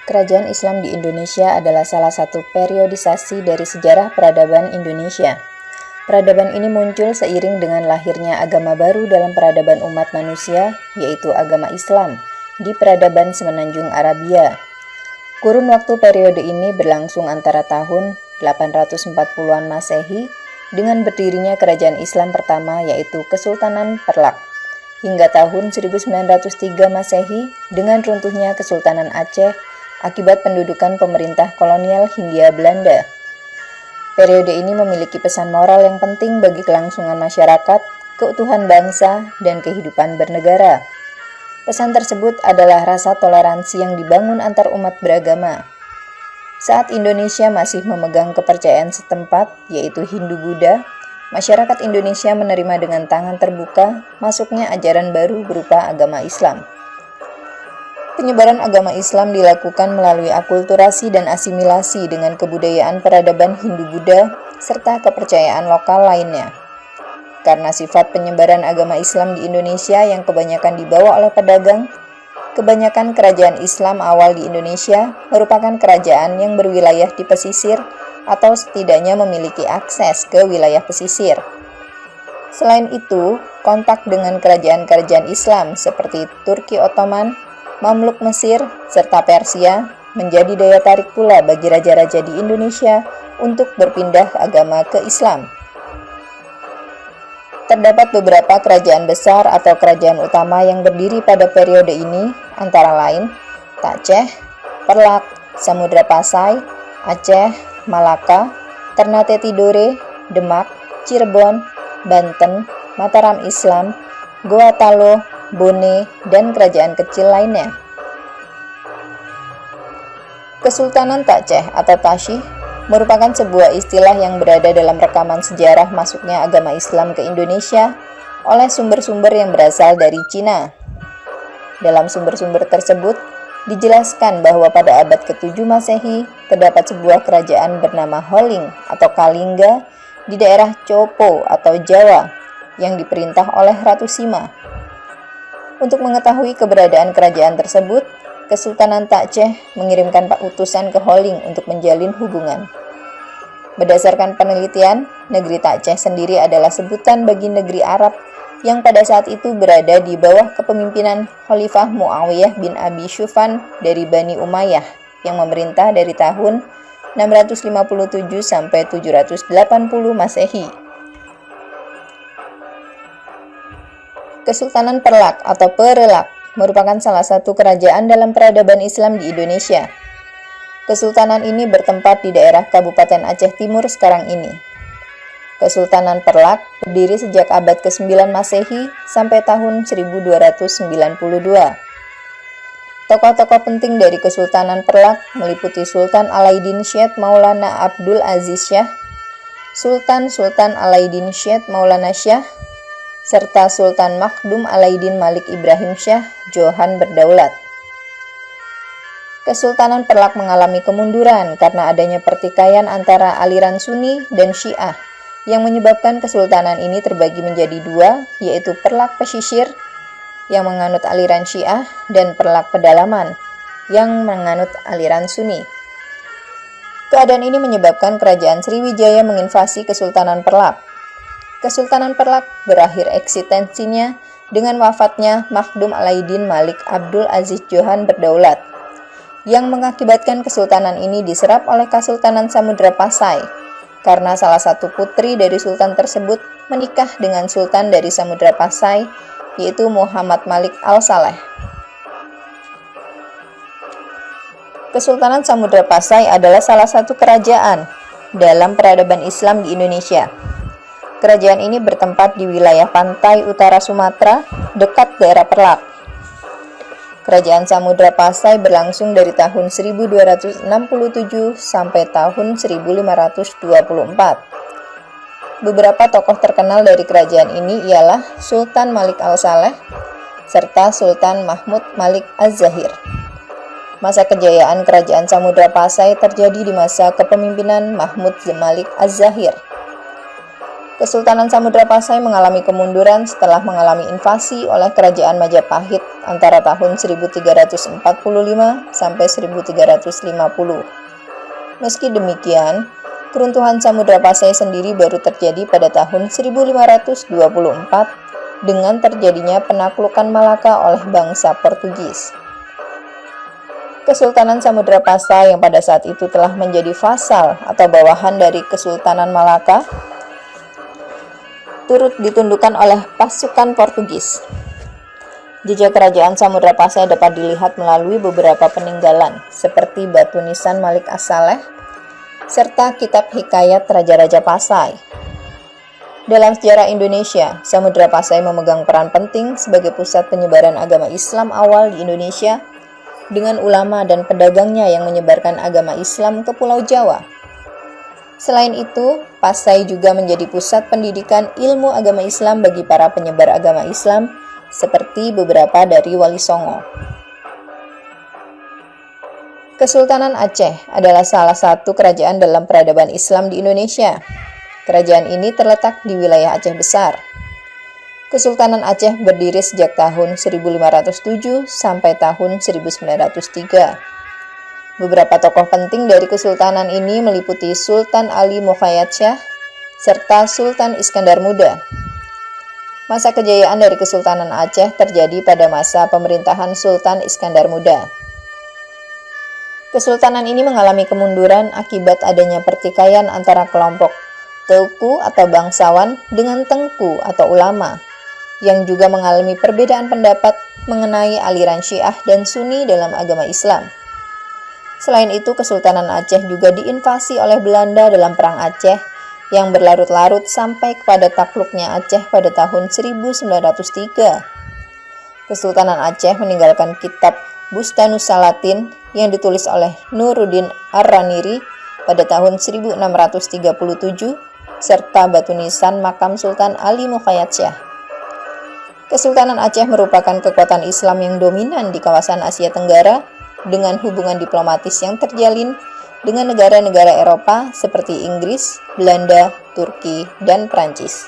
Kerajaan Islam di Indonesia adalah salah satu periodisasi dari sejarah peradaban Indonesia. Peradaban ini muncul seiring dengan lahirnya agama baru dalam peradaban umat manusia, yaitu agama Islam, di peradaban Semenanjung Arabia. Kurun waktu periode ini berlangsung antara tahun 840-an Masehi dengan berdirinya kerajaan Islam pertama, yaitu Kesultanan Perlak, hingga tahun 1903 Masehi dengan runtuhnya Kesultanan Aceh akibat pendudukan pemerintah kolonial Hindia Belanda. Periode ini memiliki pesan moral yang penting bagi kelangsungan masyarakat, keutuhan bangsa, dan kehidupan bernegara. Pesan tersebut adalah rasa toleransi yang dibangun antar umat beragama. Saat Indonesia masih memegang kepercayaan setempat, yaitu Hindu-Buddha, masyarakat Indonesia menerima dengan tangan terbuka masuknya ajaran baru berupa agama Islam. Penyebaran agama Islam dilakukan melalui akulturasi dan asimilasi dengan kebudayaan peradaban Hindu-Buddha serta kepercayaan lokal lainnya. Karena sifat penyebaran agama Islam di Indonesia yang kebanyakan dibawa oleh pedagang, kebanyakan kerajaan Islam awal di Indonesia merupakan kerajaan yang berwilayah di pesisir atau setidaknya memiliki akses ke wilayah pesisir. Selain itu, kontak dengan kerajaan-kerajaan Islam seperti Turki Ottoman, Mamluk Mesir, serta Persia menjadi daya tarik pula bagi raja-raja di Indonesia untuk berpindah agama ke Islam. Terdapat beberapa kerajaan besar atau kerajaan utama yang berdiri pada periode ini, antara lain Aceh, Perlak, Samudra Pasai, Aceh, Malaka, Ternate Tidore, Demak, Cirebon, Banten, Mataram Islam, Goa Talo, Bone, dan kerajaan kecil lainnya. Kesultanan Aceh atau Tasyih merupakan sebuah istilah yang berada dalam rekaman sejarah masuknya agama Islam ke Indonesia oleh sumber-sumber yang berasal dari Cina. Dalam sumber-sumber tersebut, dijelaskan bahwa pada abad ke-7 Masehi terdapat sebuah kerajaan bernama Holing atau Kalingga di daerah Copo atau Jawa yang diperintah oleh Ratu Sima. Untuk mengetahui keberadaan kerajaan tersebut, Kesultanan Aceh mengirimkan utusan ke Holing untuk menjalin hubungan. Berdasarkan penelitian, negeri Aceh sendiri adalah sebutan bagi negeri Arab yang pada saat itu berada di bawah kepemimpinan Khalifah Muawiyah bin Abi Sufyan dari Bani Umayyah yang memerintah dari tahun 657 sampai 780 Masehi. Kesultanan Perlak atau Perelak merupakan salah satu kerajaan dalam peradaban Islam di Indonesia. Kesultanan ini bertempat di daerah Kabupaten Aceh Timur sekarang ini. Kesultanan Perlak berdiri sejak abad ke-9 Masehi sampai tahun 1292. Tokoh-tokoh penting dari Kesultanan Perlak meliputi Sultan Alaiddin Syed Maulana Abdul Aziz Shah, Sultan Alaiddin Syed Maulana Shah, serta Sultan Makhdum Alaiddin Malik Ibrahim Shah Johan Berdaulat. Kesultanan Perlak mengalami kemunduran karena adanya pertikaian antara aliran Sunni dan Syiah yang menyebabkan kesultanan ini terbagi menjadi dua, yaitu Perlak Pesisir yang menganut aliran Syiah dan Perlak Pedalaman yang menganut aliran Sunni. Keadaan ini menyebabkan kerajaan Sriwijaya menginvasi Kesultanan Perlak. Kesultanan Perlak berakhir eksistensinya dengan wafatnya Makhdum Alaiddin Malik Abdul Aziz Johan Berdaulat, yang mengakibatkan kesultanan ini diserap oleh Kesultanan Samudra Pasai, karena salah satu putri dari sultan tersebut menikah dengan sultan dari Samudra Pasai, yaitu Muhammad Malik Al-Saleh. Kesultanan Samudra Pasai adalah salah satu kerajaan dalam peradaban Islam di Indonesia. Kerajaan ini bertempat di wilayah pantai utara Sumatera, dekat daerah Perlak. Kerajaan Samudra Pasai berlangsung dari tahun 1267 sampai tahun 1524. Beberapa tokoh terkenal dari kerajaan ini ialah Sultan Malik Al-Saleh serta Sultan Mahmud Malik Az-Zahir. Masa kejayaan kerajaan Samudra Pasai terjadi di masa kepemimpinan Mahmud Malik Az-Zahir. Kesultanan Samudra Pasai mengalami kemunduran setelah mengalami invasi oleh Kerajaan Majapahit antara tahun 1345 sampai 1350. Meski demikian, keruntuhan Samudra Pasai sendiri baru terjadi pada tahun 1524 dengan terjadinya penaklukan Malaka oleh bangsa Portugis. Kesultanan Samudra Pasai yang pada saat itu telah menjadi vasal atau bawahan dari Kesultanan Malaka turut ditundukkan oleh pasukan Portugis. Jejak kerajaan Samudra Pasai dapat dilihat melalui beberapa peninggalan seperti batu nisan Malik As-Saleh serta kitab hikayat Raja-Raja Pasai. Dalam sejarah Indonesia, Samudra Pasai memegang peran penting sebagai pusat penyebaran agama Islam awal di Indonesia dengan ulama dan pedagangnya yang menyebarkan agama Islam ke Pulau Jawa. Selain itu, Pasai juga menjadi pusat pendidikan ilmu agama Islam bagi para penyebar agama Islam seperti beberapa dari Wali Songo. Kesultanan Aceh adalah salah satu kerajaan dalam peradaban Islam di Indonesia. Kerajaan ini terletak di wilayah Aceh Besar. Kesultanan Aceh berdiri sejak tahun 1507 sampai tahun 1903. Beberapa tokoh penting dari kesultanan ini meliputi Sultan Ali Muhayyad Shah serta Sultan Iskandar Muda. Masa kejayaan dari Kesultanan Aceh terjadi pada masa pemerintahan Sultan Iskandar Muda. Kesultanan ini mengalami kemunduran akibat adanya pertikaian antara kelompok Teuku atau bangsawan dengan Tengku atau ulama, yang juga mengalami perbedaan pendapat mengenai aliran Syiah dan Sunni dalam agama Islam. Selain itu, Kesultanan Aceh juga diinvasi oleh Belanda dalam Perang Aceh yang berlarut-larut sampai kepada takluknya Aceh pada tahun 1903. Kesultanan Aceh meninggalkan kitab Bustanus Salatin yang ditulis oleh Nuruddin Ar-Raniri pada tahun 1637 serta batu nisan makam Sultan Ali Muhayyad Shah. Kesultanan Aceh merupakan kekuatan Islam yang dominan di kawasan Asia Tenggara dengan hubungan diplomatis yang terjalin dengan negara-negara Eropa seperti Inggris, Belanda, Turki, dan Prancis.